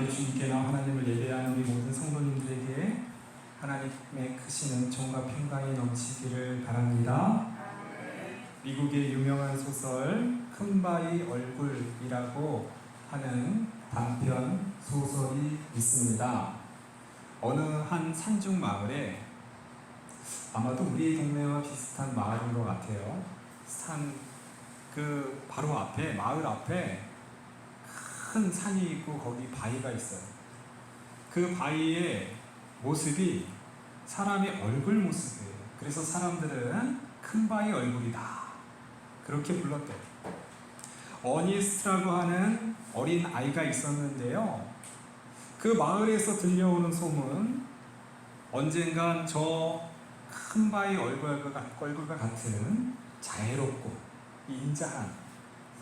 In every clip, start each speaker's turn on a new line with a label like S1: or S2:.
S1: 오늘도 주님께 나와 하나님을 예배하는 우리 모든 성도님들에게 하나님의 크신 은총과 평강이 넘치기를 바랍니다. 미국의 유명한 소설 큰바위 얼굴이라고 하는 단편 소설이 있습니다. 어느 한 산중 마을에, 아마도 우리 동네와 비슷한 마을인 것 같아요. 바로 앞에, 마을 앞에 큰 산이 있고 거기 바위가 있어요. 그 바위의 모습이 사람의 얼굴 모습이에요. 그래서 사람들은 큰바위 얼굴이다 그렇게 불렀대요. 어니스트라고 하는 어린 아이가 있었는데요. 그 마을에서 들려오는 소문, 언젠간 저 큰바위 얼굴과 같은 자애롭고 인자한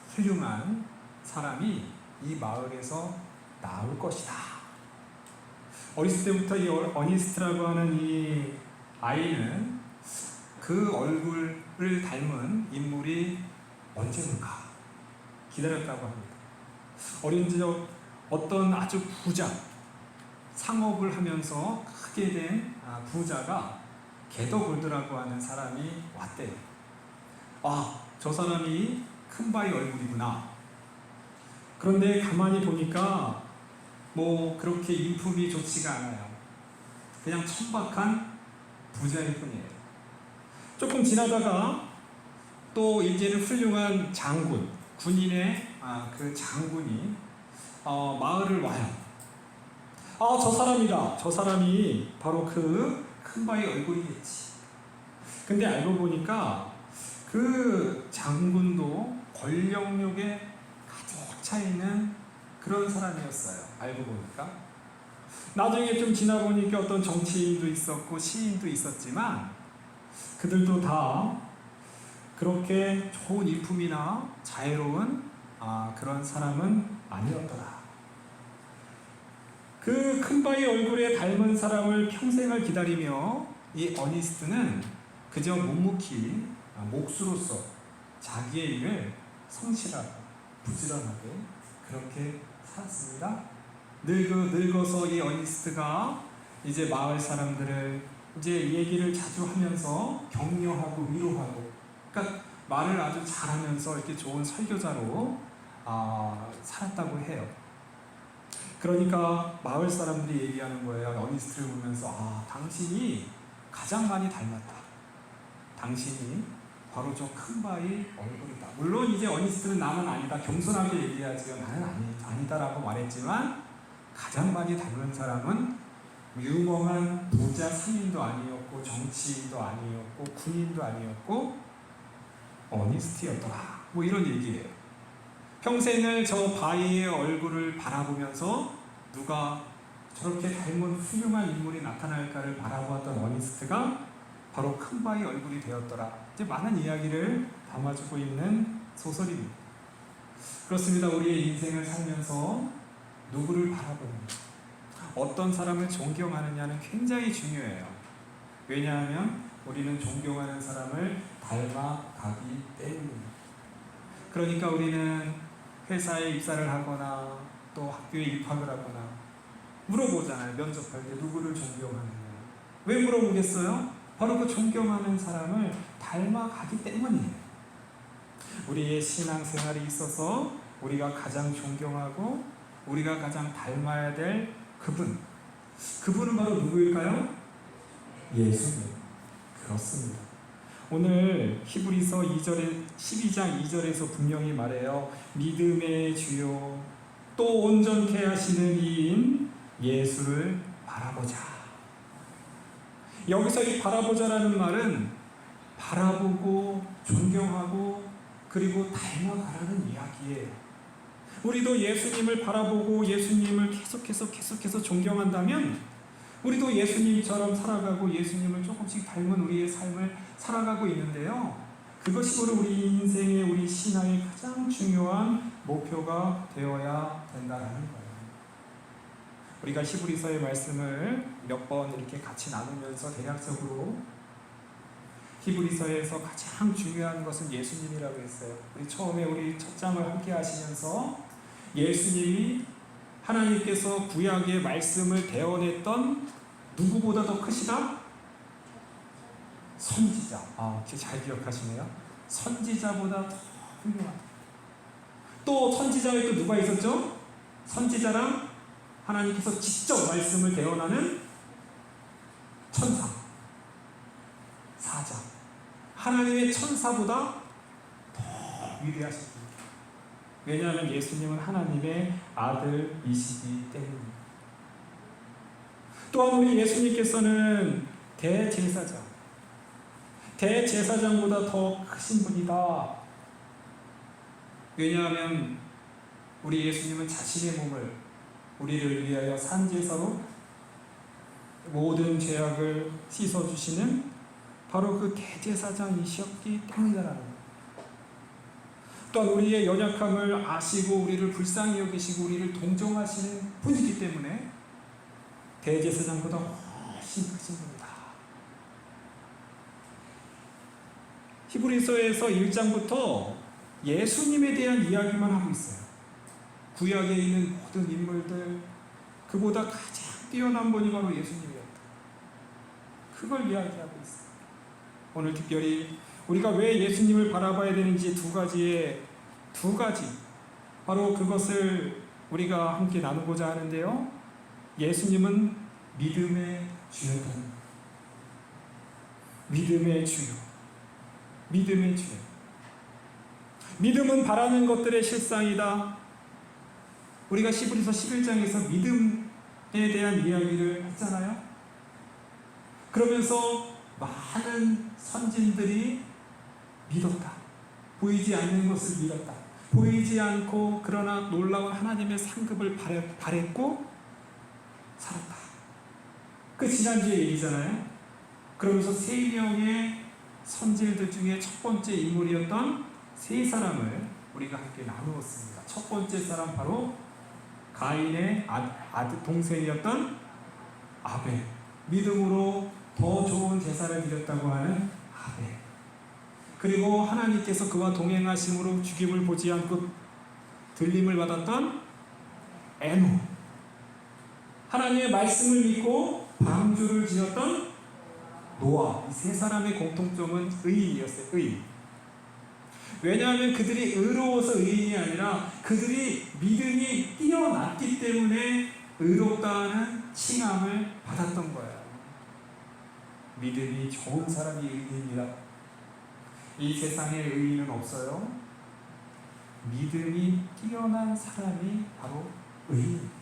S1: 훌륭한 사람이 이 마을에서 나올 것이다. 어렸을 때부터 이 어니스트라고 하는 이 아이는 그 얼굴을 닮은 인물이 언제는가 기다렸다고 합니다. 어린 적 어떤 아주 부자, 상업을 하면서 크게 된 부자가 게더골드라고 하는 사람이 왔대요. 저 사람이 큰바위 얼굴이구나. 그런데 가만히 보니까 그렇게 인품이 좋지가 않아요. 그냥 천박한 부자일 뿐이에요. 조금 지나다가 또 이제는 훌륭한 장군, 군인의 그 장군이 마을을 와요. 저 사람이다. 저 사람이 바로 그 큰바위 얼굴이겠지. 근데 알고 보니까 그 장군도 권력욕에 가득 차 있는 그런 사람이었어요. 알고 보니까. 나중에 좀 지나보니까 어떤 정치인도 있었고 시인도 있었지만 그들도 다 그렇게 좋은 인품이나 자애로운 그런 사람은 아니었더라. 그 큰바위 얼굴에 닮은 사람을 평생을 기다리며 이 어니스트는 그저 묵묵히 몫으로서 자기의 일을 성실하고 부지런하게 그렇게 살았습니다. 늙어서 이 어니스트가 이제 마을 사람들을 이제 얘기를 자주 하면서 격려하고 위로하고, 그러니까 말을 아주 잘하면서 이렇게 좋은 설교자로 살았다고 해요. 그러니까 마을 사람들이 얘기하는 거예요. 어니스트를 보면서 당신이 가장 많이 닮았다. 당신이 바로 저 큰바위 얼굴이다. 물론 이제 어니스트는 나는 아니다, 겸손하게 얘기하지요. 나는 아니다라고 말했지만 가장 많이 닮은 사람은 유명한 부자 상인도 아니었고 정치인도 아니었고 군인도 아니었고 어니스트였더라. 이런 얘기예요. 평생을 저 바위의 얼굴을 바라보면서 누가 저렇게 닮은 훌륭한 인물이 나타날까를 바라보았던 어니스트가 바로 큰바위 얼굴이 되었더라. 이제 많은 이야기를 담아주고 있는 소설입니다. 그렇습니다. 우리의 인생을 살면서 누구를 바라보는가, 어떤 사람을 존경하느냐는 굉장히 중요해요. 왜냐하면 우리는 존경하는 사람을 닮아가기 때문입니다. 그러니까 우리는 회사에 입사를 하거나 또 학교에 입학을 하거나 물어보잖아요. 면접할 때 누구를 존경하느냐. 왜 물어보겠어요? 바로 그 존경하는 사람을 닮아가기 때문이에요. 우리의 신앙생활에 있어서 우리가 가장 존경하고 우리가 가장 닮아야 될 그분은 바로 누구일까요? 예수님. 그렇습니다. 오늘 히브리서 12장 2절에서 분명히 말해요. 믿음의 주요 또 온전케 하시는 이인 예수를 바라보자. 여기서 이 바라보자라는 말은 바라보고 존경하고 그리고 닮아가라는 이야기예요. 우리도 예수님을 바라보고 예수님을 계속해서 존경한다면 우리도 예수님처럼 살아가고 예수님을 조금씩 닮은 우리의 삶을 살아가고 있는데요. 그것이 바로 우리 인생의, 우리 신앙의 가장 중요한 목표가 되어야 된다는 거예요. 우리가 히브리서의 말씀을 몇 번 이렇게 같이 나누면서 대략적으로 히브리서에서 가장 중요한 것은 예수님이라고 했어요. 우리 처음에 우리 첫 장을 함께 하시면서 예수님이 하나님께서 구약의 말씀을 대언했던 누구보다 더 크시다? 선지자. 잘 기억하시네요. 선지자보다 더 훌륭하다. 또 선지자에 또 누가 있었죠? 선지자랑 하나님께서 직접 말씀을 대언하는 천사, 사자. 하나님의 천사보다 더 위대하신 분. 왜냐하면 예수님은 하나님의 아들이시기 때문입니다. 또한 우리 예수님께서는 대제사장보다 더 크신 분이다. 왜냐하면 우리 예수님은 자신의 몸을 우리를 위하여 산제사로 모든 죄악을 씻어주시는 바로 그 대제사장이셨기 때문이라는 거예요. 또한 우리의 연약함을 아시고 우리를 불쌍히 여기시고 우리를 동정하시는 분이기 때문에 대제사장보다 훨씬 크신 분이다. 히브리서에서 1장부터 예수님에 대한 이야기만 하고 있어요. 구약에 있는 모든 인물들, 그보다 가장 뛰어난 분이 바로 예수님이었다. 그걸 이야기하고 있어요. 오늘 특별히 우리가 왜 예수님을 바라봐야 되는지 두 가지, 바로 그것을 우리가 함께 나누고자 하는데요. 예수님은 믿음의 주였다. 믿음의 주요. 믿음은 바라는 것들의 실상이다. 우리가 히브리서 11장에서 믿음에 대한 이야기를 했잖아요. 그러면서 많은 선진들이 믿었다. 보이지 않는 것을 믿었다. 보이지 않고 그러나 놀라운 하나님의 상급을 바랬고 살았다. 그 지난주에 얘기잖아요. 그러면서 3명의 선진들 중에 첫 번째 인물이었던 3사람을 우리가 함께 나누었습니다. 첫 번째 사람 바로 가인의 아들 동생이었던 아벨. 믿음으로 더 좋은 제사를 드렸다고 하는 아벨. 그리고 하나님께서 그와 동행하심으로 죽임을 보지 않고 들림을 받았던 에녹. 하나님의 말씀을 믿고 방주를 지었던 노아. 이 3사람의 공통점은 의인이었어요. 의인. 왜냐하면 그들이 의로워서 의인이 아니라 그들이 믿음이 뛰어났기 때문에 의롭다는 칭함을 받았던 거예요. 믿음이 좋은 사람이 의인입니다. 이 세상에 의인은 없어요. 믿음이 뛰어난 사람이 바로 의인입니다.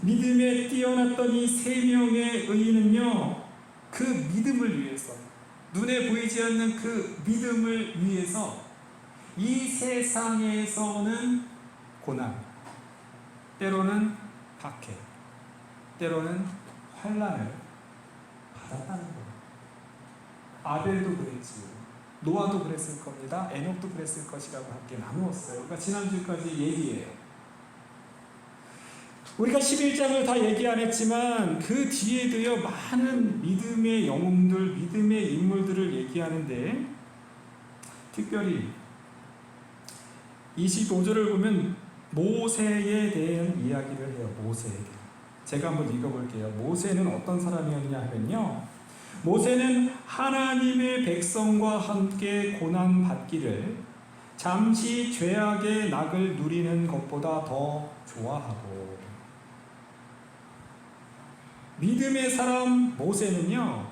S1: 믿음에 뛰어났던 이 3명의 의인은요, 그 믿음을 위해서, 눈에 보이지 않는 그 믿음을 위해서 이 세상에서는 고난, 때로는 박해, 때로는 환난을 받았다는 거예요. 아벨도 그랬지요. 노아도 그랬을 겁니다. 에녹도 그랬을 것이라고 함께 나누었어요. 그러니까 지난주까지 얘기예요. 우리가 11장을 다 얘기 안 했지만 그 뒤에도요 많은 믿음의 영웅들, 믿음의 인물들을 얘기하는데 특별히 25절을 보면 모세에 대한 이야기를 해요. 모세에 대해. 제가 한번 읽어볼게요. 모세는 어떤 사람이었냐 하면요, 모세는 하나님의 백성과 함께 고난받기를 잠시 죄악의 낙을 누리는 것보다 더 좋아하고, 믿음의 사람 모세는요,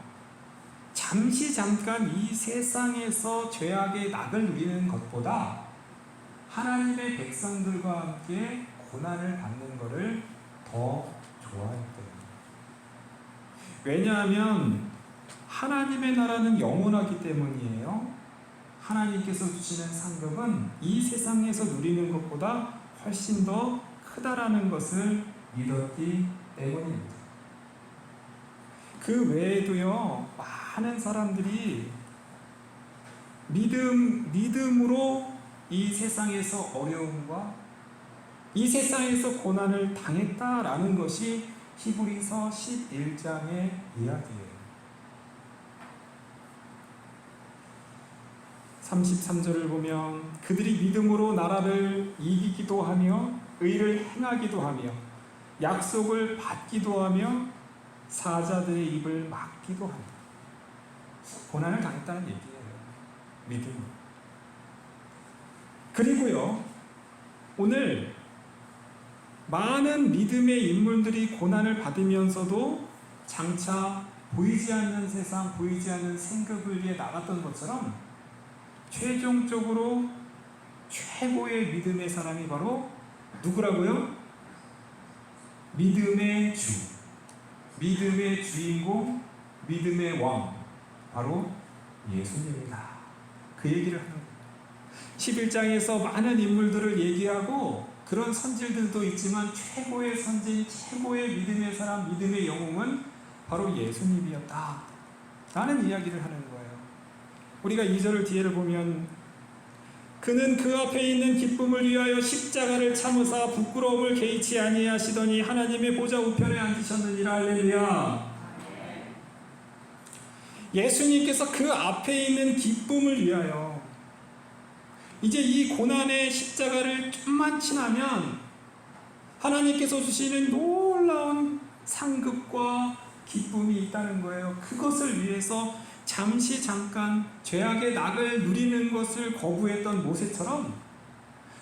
S1: 잠깐 이 세상에서 죄악의 낙을 누리는 것보다 하나님의 백성들과 함께 고난을 받는 것을 더 좋아했대요. 왜냐하면 하나님의 나라는 영원하기 때문이에요. 하나님께서 주시는 상급은 이 세상에서 누리는 것보다 훨씬 더 크다라는 것을 믿었기 때문입니다. 그 외에도요, 많은 사람들이 믿음으로 이 세상에서 어려움과 이 세상에서 고난을 당했다라는 것이 히브리서 11장의 이야기예요. 33절을 보면 그들이 믿음으로 나라를 이기기도 하며 의를 행하기도 하며 약속을 받기도 하며 사자들의 입을 막기도 합니다. 고난을 당했다는 얘기예요. 믿음. 그리고요, 오늘 많은 믿음의 인물들이 고난을 받으면서도 장차 보이지 않는 세상, 보이지 않는 생각을 위해 나갔던 것처럼 최종적으로 최고의 믿음의 사람이 바로 누구라고요? 믿음의 주, 믿음의 주인공, 믿음의 왕, 바로 예수님이다. 그 얘기를 하는 거예요. 11장에서 많은 인물들을 얘기하고 그런 선질들도 있지만 최고의 선진, 최고의 믿음의 사람, 믿음의 영웅은 바로 예수님이었다 라는 이야기를 하는 거예요. 우리가 2절을 뒤에를 보면 그는 그 앞에 있는 기쁨을 위하여 십자가를 참으사 부끄러움을 개의치 아니하시더니 하나님의 보좌 우편에 앉으셨느니라. 할렐루야. 예수님께서 그 앞에 있는 기쁨을 위하여 이제 이 고난의 십자가를 좀만 지나면 하나님께서 주시는 놀라운 상급과 기쁨이 있다는 거예요. 그것을 위해서 잠시 잠깐 죄악의 낙을 누리는 것을 거부했던 모세처럼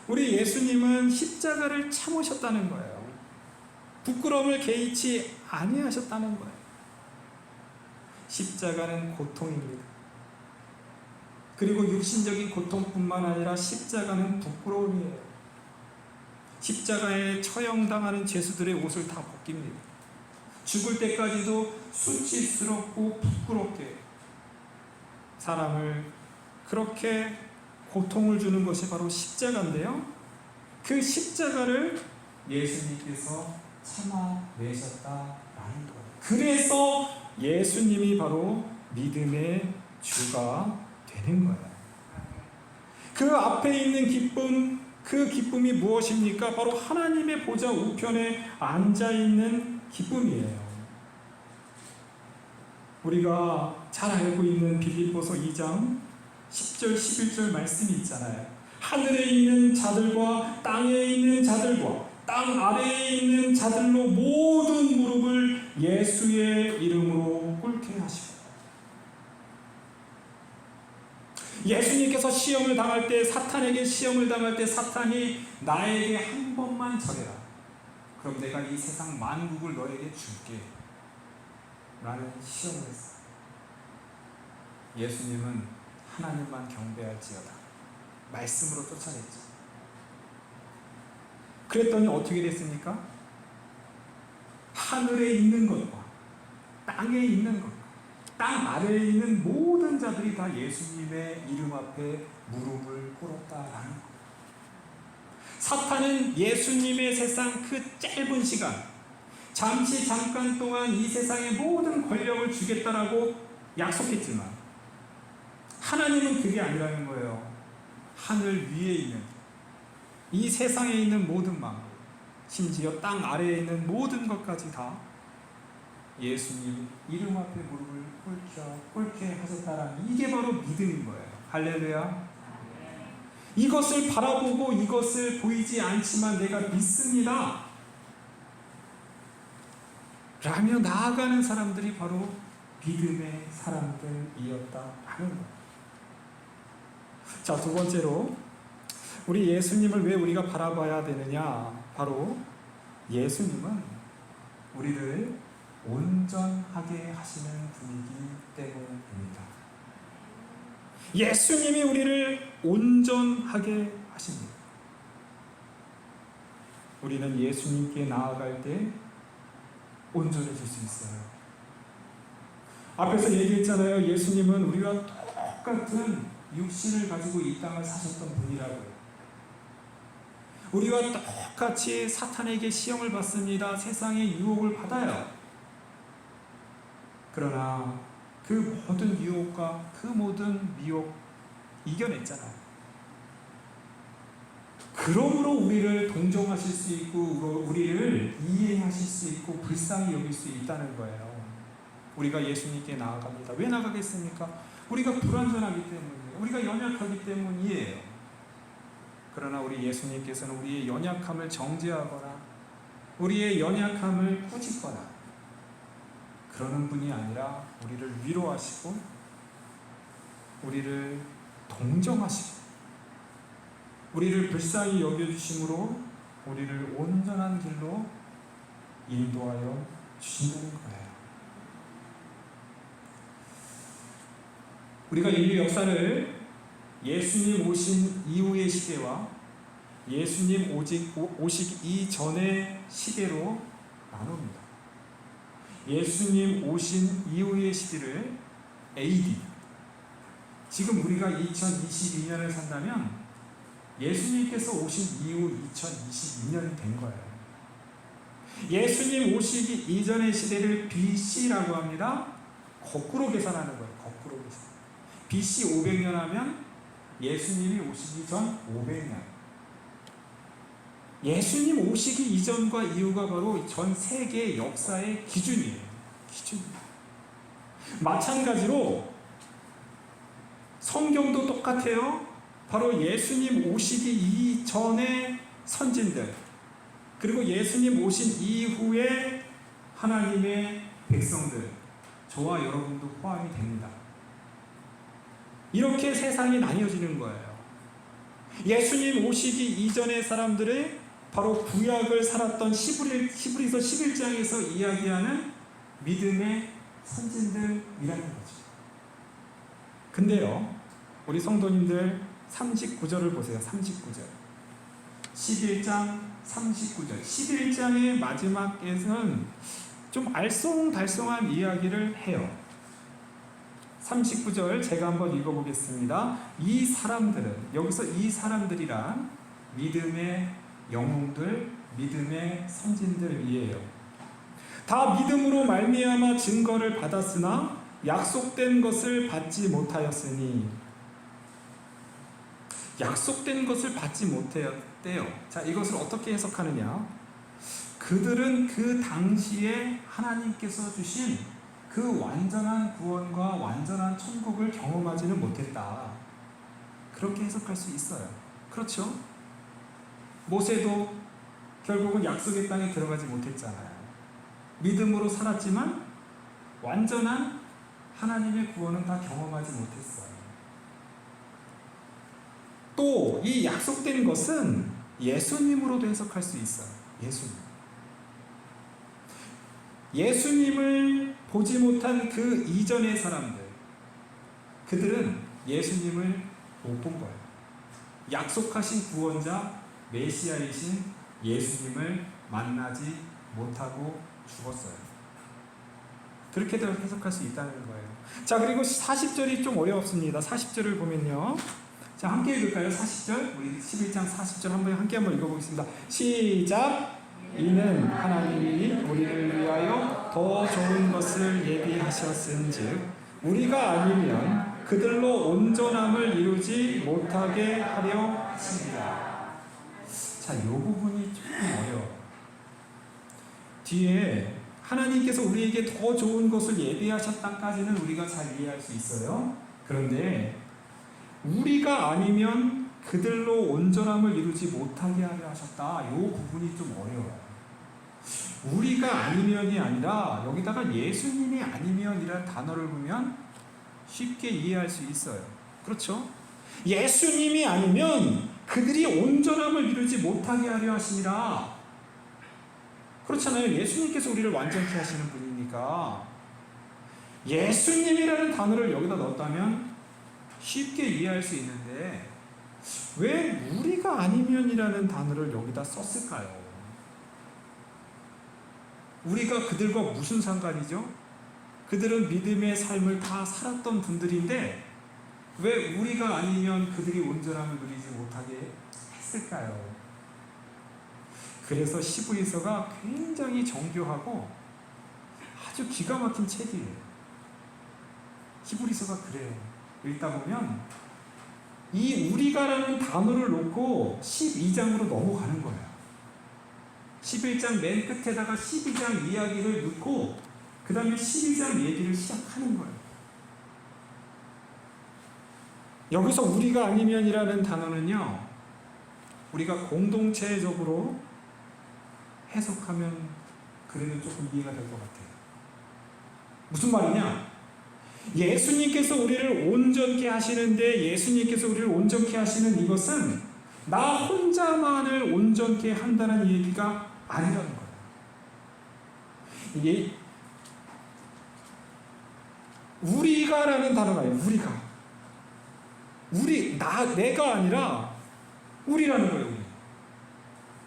S1: 우리 예수님은 십자가를 참으셨다는 거예요. 부끄러움을 개의치 아니하셨다는 거예요. 십자가는 고통입니다. 그리고 육신적인 고통뿐만 아니라 십자가는 부끄러움이에요. 십자가에 처형당하는 죄수들의 옷을 다 벗깁니다. 죽을 때까지도 수치스럽고 부끄럽게 사람을 그렇게 고통을 주는 것이 바로 십자가인데요. 그 십자가를 예수님께서 참아내셨다라는 거예요. 그래서 예수님이 바로 믿음의 주가 되는 거예요. 그 앞에 있는 기쁨, 그 기쁨이 무엇입니까? 바로 하나님의 보좌 우편에 앉아있는 기쁨이에요. 우리가 잘 알고 있는 빌립보서 2장 10절 11절 말씀이 있잖아요. 하늘에 있는 자들과 땅에 있는 자들과 땅 아래에 있는 자들로 모든 무릎을 예수의 이름으로 꿇게 하시고, 예수님께서 시험을 당할 때, 사탄에게 시험을 당할 때 사탄이 나에게 한 번만 절해라, 그럼 내가 이 세상 만국을 너에게 줄게 라는 시험을 했어요. 예수님은 하나님만 경배할지어다 말씀으로 쫓아냈죠. 그랬더니 어떻게 됐습니까? 하늘에 있는 것과 땅에 있는 것과 땅 아래에 있는 모든 자들이 다 예수님의 이름 앞에 무릎을 꿇었다라는 것. 사탄은 예수님의 세상 그 짧은 시간, 잠시 잠깐 동안 이 세상의 모든 권력을 주겠다라고 약속했지만 하나님은 그게 아니라는 거예요. 하늘 위에 있는, 이 세상에 있는 모든 만국, 심지어 땅 아래에 있는 모든 것까지 다 예수님 이름 앞에 무릎을 꿇게 하셨다라는, 이게 바로 믿음인 거예요. 할렐루야. 이것을 바라보고 이것을 보이지 않지만 내가 믿습니다 라며 나아가는 사람들이 바로 믿음의 사람들이었다라는 거예요. 자, 두 번째로 우리 예수님을 왜 우리가 바라봐야 되느냐? 바로 예수님은 우리를 온전하게 하시는 분이기 때문입니다. 예수님이 우리를 온전하게 하십니다. 우리는 예수님께 나아갈 때 온전해질 수 있어요. 앞에서 얘기했잖아요. 예수님은 우리와 똑같은 육신을 가지고 이 땅을 사셨던 분이라고요. 우리와 똑같이 사탄에게 시험을 받습니다. 세상의 유혹을 받아요. 그러나 그 모든 유혹과 그 모든 미혹 이겨냈잖아요. 그러므로 우리를 동정하실 수 있고 우리를 이해하실 수 있고 불쌍히 여길 수 있다는 거예요. 우리가 예수님께 나아갑니다. 왜 나가겠습니까? 우리가 불완전하기 때문이에요. 우리가 연약하기 때문이에요. 그러나 우리 예수님께서는 우리의 연약함을 정죄하거나 우리의 연약함을 꾸짖거나 그러는 분이 아니라 우리를 위로하시고 우리를 동정하시고 우리를 불쌍히 여겨주심으로 우리를 온전한 길로 인도하여 주신다는 거예요. 우리가 인류 역사를 예수님 오신 이후의 시대와 예수님 오시기 이전의 시대로 나눕니다. 예수님 오신 이후의 시대를 AD, 지금 우리가 2022년을 산다면 예수님께서 오신 이후 2022년이 된 거예요. 예수님 오시기 이전의 시대를 BC라고 합니다. 거꾸로 계산하는 거예요. 거꾸로 계산. BC 500년 하면 예수님이 오시기 전 500년. 예수님 오시기 이전과 이후가 바로 전 세계 역사의 기준이에요. 기준입니다. 마찬가지로 성경도 똑같아요. 바로 예수님 오시기 이전의 선진들, 그리고 예수님 오신 이후의 하나님의 백성들, 저와 여러분도 포함이 됩니다. 이렇게 세상이 나뉘어지는 거예요. 예수님 오시기 이전의 사람들의 바로 구약을 살았던 히브리서 11장에서 이야기하는 믿음의 선진들이라는 거죠. 근데요, 우리 성도님들 39절을 보세요. 39절. 11장 39절. 11장의 마지막에서는 좀 알쏭달쏭한 이야기를 해요. 39절 제가 한번 읽어보겠습니다. 이 사람들은, 여기서 이 사람들이란 믿음의 영웅들, 믿음의 선진들이에요. 다 믿음으로 말미암아 증거를 받았으나 약속된 것을 받지 못하였으니, 약속된 것을 받지 못했대요. 자, 이것을 어떻게 해석하느냐? 그들은 그 당시에 하나님께서 주신 그 완전한 구원과 완전한 천국을 경험하지는 못했다. 그렇게 해석할 수 있어요. 그렇죠? 모세도 결국은 약속의 땅에 들어가지 못했잖아요. 믿음으로 살았지만 완전한 하나님의 구원은 다 경험하지 못했어요. 또 이 약속된 것은 예수님으로도 해석할 수 있어요. 예수님을 보지 못한 그 이전의 사람들, 그들은 예수님을 못 본 거예요. 약속하신 구원자 메시아이신 예수님을 만나지 못하고 죽었어요. 그렇게도 해석할 수 있다는 거예요. 자, 그리고 40절이 좀 어렵습니다. 40절을 보면요, 자, 함께 읽을까요? 40절, 우리 11장 40절 함께 한번 읽어보겠습니다. 시작. 이는 하나님이 우리를 위하여 더 좋은 것을 예비하셨은즉 우리가 아니면 그들로 온전함을 이루지 못하게 하려 하십니다. 자, 이 부분이 조금 어려워요. 뒤에 하나님께서 우리에게 더 좋은 것을 예비하셨다까지는 우리가 잘 이해할 수 있어요. 그런데 우리가 아니면 그들로 온전함을 이루지 못하게 하려 하셨다. 이 부분이 좀 어려워요. 우리가 아니면이 아니라 여기다가 예수님이 아니면이라는 단어를 보면 쉽게 이해할 수 있어요. 그렇죠? 예수님이 아니면 그들이 온전함을 이루지 못하게 하려 하시니라. 그렇잖아요. 예수님께서 우리를 완전케 하시는 분이니까 예수님이라는 단어를 여기다 넣었다면 쉽게 이해할 수 있는데 왜 우리가 아니면이라는 단어를 여기다 썼을까요? 우리가 그들과 무슨 상관이죠? 그들은 믿음의 삶을 다 살았던 분들인데 왜 우리가 아니면 그들이 온전함을 누리지 못하게 했을까요? 그래서 히브리서가 굉장히 정교하고 아주 기가 막힌 책이에요. 히브리서가 그래요. 읽다 보면 이 우리가라는 단어를 놓고 12장으로 넘어가는 거예요. 11장 맨 끝에다가 12장 이야기를 넣고 그 다음에 12장 얘기를 시작하는 거예요. 여기서 우리가 아니면이라는 단어는요, 우리가 공동체적으로 해석하면 그래도 조금 이해가 될 것 같아요. 무슨 말이냐? 예수님께서 우리를 온전케 하시는데, 예수님께서 우리를 온전케 하시는 이것은 나 혼자만을 온전케 한다는 얘기가 아니라는 거예요. 이게 우리가라는 단어가 있어요. 내가 아니라 우리라는 거예요.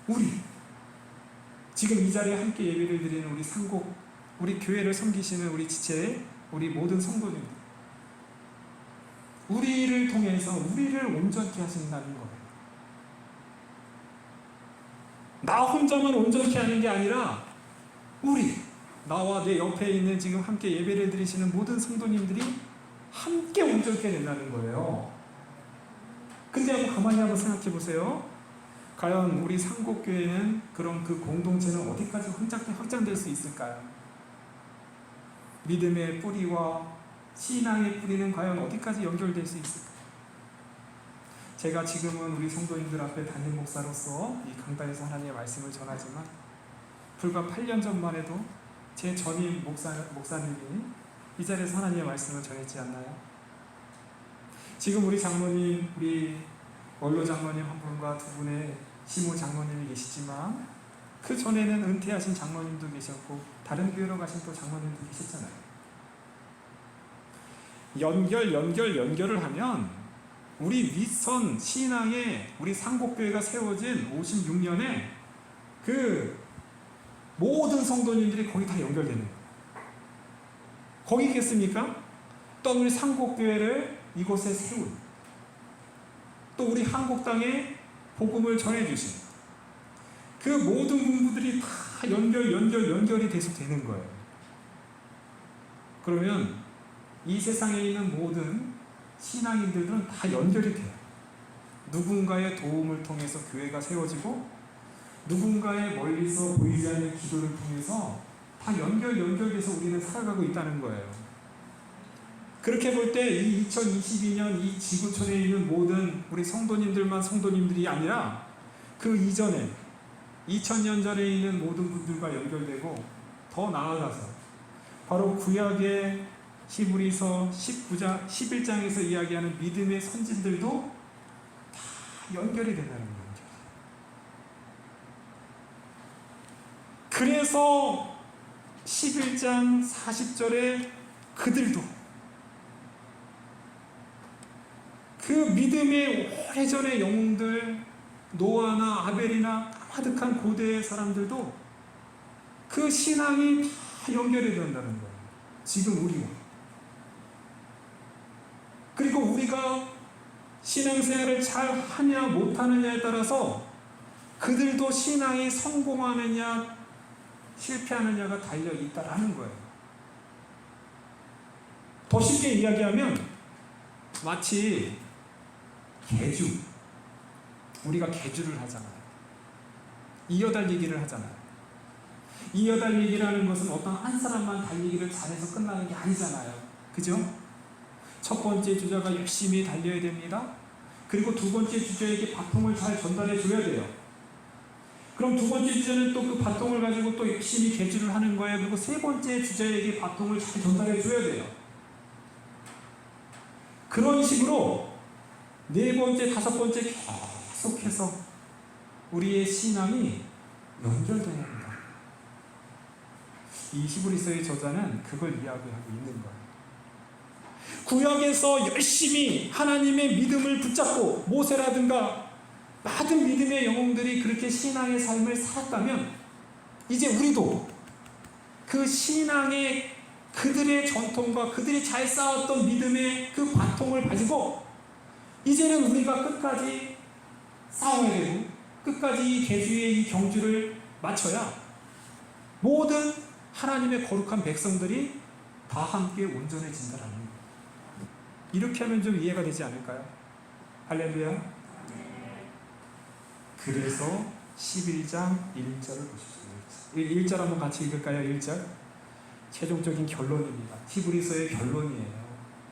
S1: 우리. 지금 이 자리에 함께 예배를 드리는 우리 상곡, 우리 교회를 섬기시는 우리 지체, 우리 모든 성도님들, 우리를 통해서 우리를 온전케 하신다는 거예요. 나 혼자만 온전케 하는 게 아니라 우리, 나와 내 옆에 있는 지금 함께 예배를 드리시는 모든 성도님들이 함께 온전케 된다는 거예요. 근데 한번 가만히 한번 생각해 보세요. 과연 우리 상곡교회는 그런 그 공동체는 어디까지 확장될 수 있을까요? 믿음의 뿌리와 신앙의 뿌리는 과연 어디까지 연결될 수 있을까요? 제가 지금은 우리 성도님들 앞에 담임 목사로서 이 강단에서 하나님의 말씀을 전하지만 불과 8년 전만 해도 제 전임 목사님이 이 자리에서 하나님의 말씀을 전했지 않나요? 지금 우리 장로님, 우리 원로 장로님 한 분과 두 분의 시모 장로님이 계시지만 그 전에는 은퇴하신 장로님도 계셨고 다른 교회로 가신 또 장로님도 계셨잖아요. 연결을 하면 우리 윗선 신앙에 우리 상곡교회가 세워진 56년에 그 모든 성도님들이 거기 다 연결되는 거예요. 거기 있겠습니까? 또 우리 상곡교회를 이곳에 세운, 또 우리 한국 땅에 복음을 전해주신 그 모든 분들이 다 연결이 돼서 되는 거예요. 그러면 이 세상에 있는 모든 신앙인들은 다 연결이 돼요. 누군가의 도움을 통해서 교회가 세워지고 누군가의 멀리서 보이지 않는 기도를 통해서 다 연결돼서 우리는 살아가고 있다는 거예요. 그렇게 볼 때 이 2022년 이 지구촌에 있는 모든 우리 성도님들만 성도님들이 아니라 그 이전에 2000년 전에 있는 모든 분들과 연결되고 더 나아가서 바로 구약의 히브리서 11장에서 이야기하는 믿음의 선진들도 다 연결이 된다는 거예요. 그래서 11장 40절에 그들도 그 믿음의 오래전의 영웅들, 노아나 아벨이나 까마득한 고대의 사람들도 그 신앙이 다 연결이 된다는 거예요. 지금 우리와. 그리고 우리가 신앙생활을 잘 하냐 못하느냐에 따라서 그들도 신앙이 성공하느냐 실패하느냐가 달려있다라는 거예요. 더 쉽게 이야기하면 마치 개주, 우리가 개주를 하잖아요. 이어달리기를 하잖아요. 이어달리기라는 것은 어떤 한 사람만 달리기를 잘해서 끝나는 게 아니잖아요. 그죠? 첫 번째 주자가 열심히 달려야 됩니다. 그리고 두 번째 주자에게 바통을 잘 전달해 줘야 돼요. 그럼 두 번째 주자는 또 그 바통을 가지고 또 열심히 개주를 하는 거예요. 그리고 세 번째 주자에게 바통을 잘 전달해 줘야 돼요. 그런 식으로 네 번째, 다섯 번째 계속해서 우리의 신앙이 연결되는 겁니다. 이 히브리서의 저자는 그걸 이야기하고 있는 거예요. 구약에서 열심히 하나님의 믿음을 붙잡고 모세라든가 많은 믿음의 영웅들이 그렇게 신앙의 삶을 살았다면 이제 우리도 그 신앙의 그들의 전통과 그들이 잘 쌓았던 믿음의 그 바통을 가지고 이제는 우리가 끝까지 싸워야 되고 끝까지 이 개주의 이 경주를 마쳐야 모든 하나님의 거룩한 백성들이 다 함께 온전해진다라는 거예요. 이렇게 하면 좀 이해가 되지 않을까요? 할렐루야. 그래서 11장 1절을 보시죠. 1절 한번 같이 읽을까요? 1절. 최종적인 결론입니다. 히브리서의 결론이에요.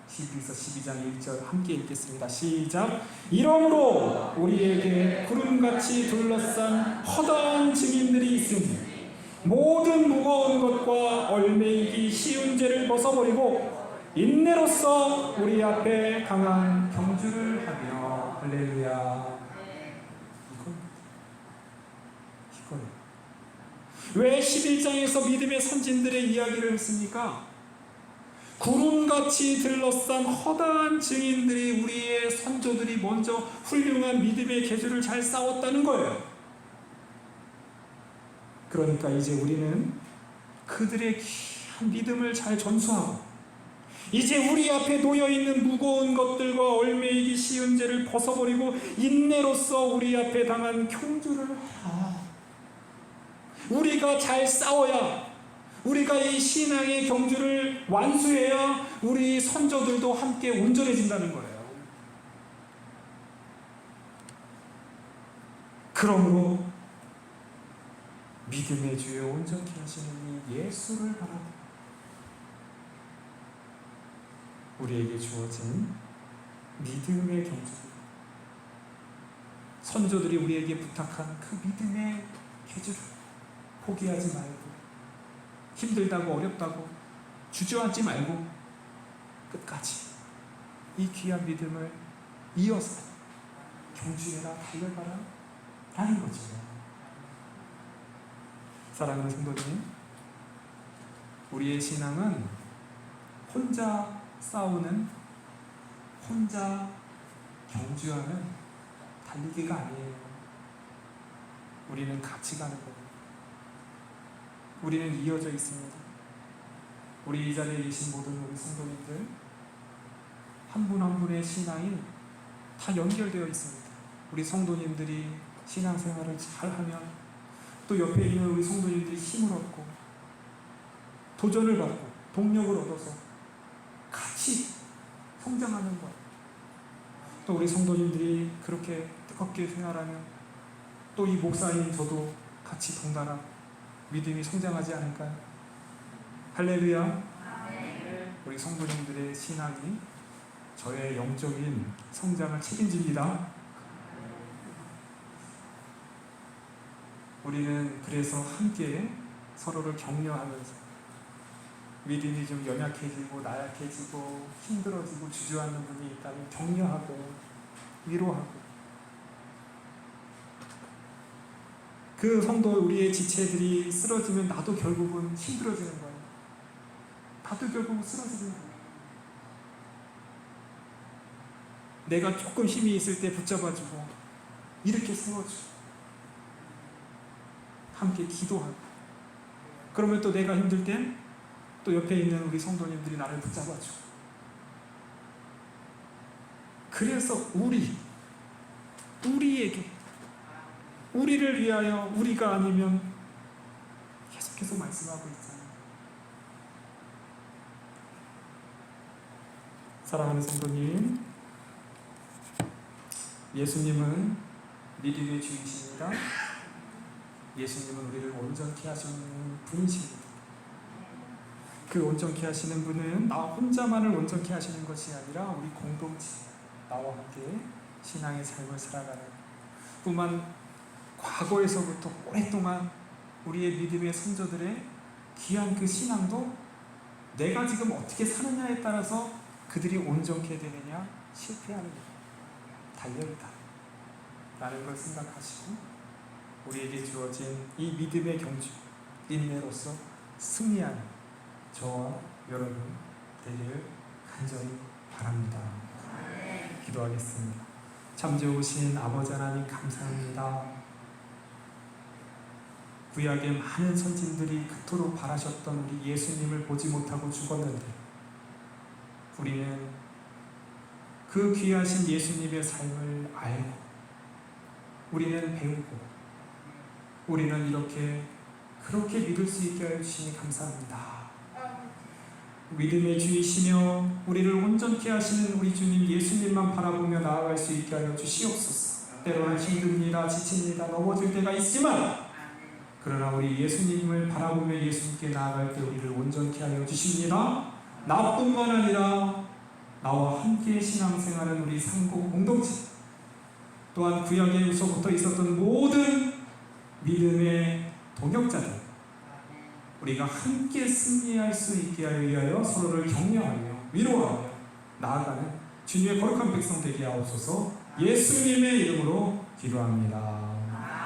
S1: 히브리서 12장 1절 함께 읽겠습니다. 시작. 이러므로 우리에게 구름같이 둘러싼 허다한 증인들이 있으니 모든 무거운 것과 얼매이기 쉬운 죄를 벗어버리고 인내로써 우리 앞에 강한 경주를 하며. 할렐루야. 이거예요. 왜 11장에서 믿음의 선진들의 이야기를 했습니까? 구름같이 들러싼 허다한 증인들이, 우리의 선조들이 먼저 훌륭한 믿음의 계주를 잘 싸웠다는 거예요. 그러니까 이제 우리는 그들의 귀한 믿음을 잘 전수하고, 이제 우리 앞에 놓여있는 무거운 것들과 얼매이기 쉬운 죄를 벗어버리고 인내로써 우리 앞에 당한 경주를 하라. 우리가 잘 싸워야, 우리가 이 신앙의 경주를 완수해야 우리 선조들도 함께 온전해진다는 거예요. 그러므로 믿음의 주에 온전케 하시는 이 예수를 바라보고 우리에게 주어진 믿음의 경주, 선조들이 우리에게 부탁한 그 믿음의 계주를 포기하지 말고, 힘들다고 어렵다고 주저앉지 말고 끝까지 이 귀한 믿음을 이어서 경주해라, 달려가라 라는 거죠. 사랑하는 성도님, 우리의 신앙은 혼자 싸우는, 혼자 경주하는 달리기가 아니에요. 우리는 같이 가는 겁니다. 우리는 이어져 있습니다. 우리 이 자리에 계신 모든 우리 성도님들 한 분 한 분의 신앙이 다 연결되어 있습니다. 우리 성도님들이 신앙생활을 잘하면 또 옆에 있는 우리 성도님들이 힘을 얻고 도전을 받고 동력을 얻어서 같이 성장하는 것. 또 우리 성도님들이 그렇게 뜨겁게 생활하면 또 이 목사인 저도 같이 동달아 믿음이 성장하지 않을까요? 할렐루야. 우리 성도님들의 신앙이 저의 영적인 성장을 책임집니다. 우리는 그래서 함께 서로를 격려하면서 믿음이 좀 연약해지고 나약해지고 힘들어지고 주저하는 분이 있다면 격려하고 위로하고, 그 성도 우리의 지체들이 쓰러지면 나도 결국은 힘들어지는 거예요. 나도 결국 쓰러지는 거예요. 내가 조금 힘이 있을 때 붙잡아주고 이렇게 세워주고 함께 기도하고, 그러면 또 내가 힘들 땐 또 옆에 있는 우리 성도님들이 나를 붙잡아주고. 그래서 우리에게, 우리를 위하여, 우리가 아니면 계속해서 말씀하고 있잖아요. 사랑하는 성도님, 예수님은 믿음의 주이십니다. 예수님은 우리를 온전케 하시는 분이십니다. 그 온전케 하시는 분은 나 혼자만을 온전케 하시는 것이 아니라 우리 공동체, 나와 함께 신앙의 삶을 살아가는 뿐만, 과거에서부터 오랫동안 우리의 믿음의 선조들의 귀한 그 신앙도 내가 지금 어떻게 사느냐에 따라서 그들이 온전케 되느냐 실패하느냐 달려있다 라는 걸 생각하시고, 우리에게 주어진 이 믿음의 경주, 인내로서 승리하는 저와 여러분 되기를 간절히 바랍니다. 기도하겠습니다. 참 좋으신 아버지 하나님, 감사합니다. 구약의 많은 선진들이 그토록 바라셨던 우리 예수님을 보지 못하고 죽었는데, 우리는 그 귀하신 예수님의 삶을 알고, 우리는 배우고, 우리는 그렇게 믿을 수 있게 하여 주시니 감사합니다. 믿음의 주이시며 우리를 온전케 하시는 우리 주님 예수님만 바라보며 나아갈 수 있게 하여 주시옵소서. 때로는 힘듭니다, 지칩니다, 넘어질 때가 있지만, 그러나 우리 예수님을 바라보며 예수님께 나아갈 때 우리를 온전케 하여 주십니다. 나뿐만 아니라 나와 함께 신앙생활은 우리 상고 공동체, 또한 구약에서부터 있었던 모든 믿음의 동역자들, 우리가 함께 승리할 수 있게 하기 위하여 서로를 격려하며 위로하며 나아가는 주님의 거룩한 백성 되게 하옵소서. 예수님의 이름으로 기도합니다.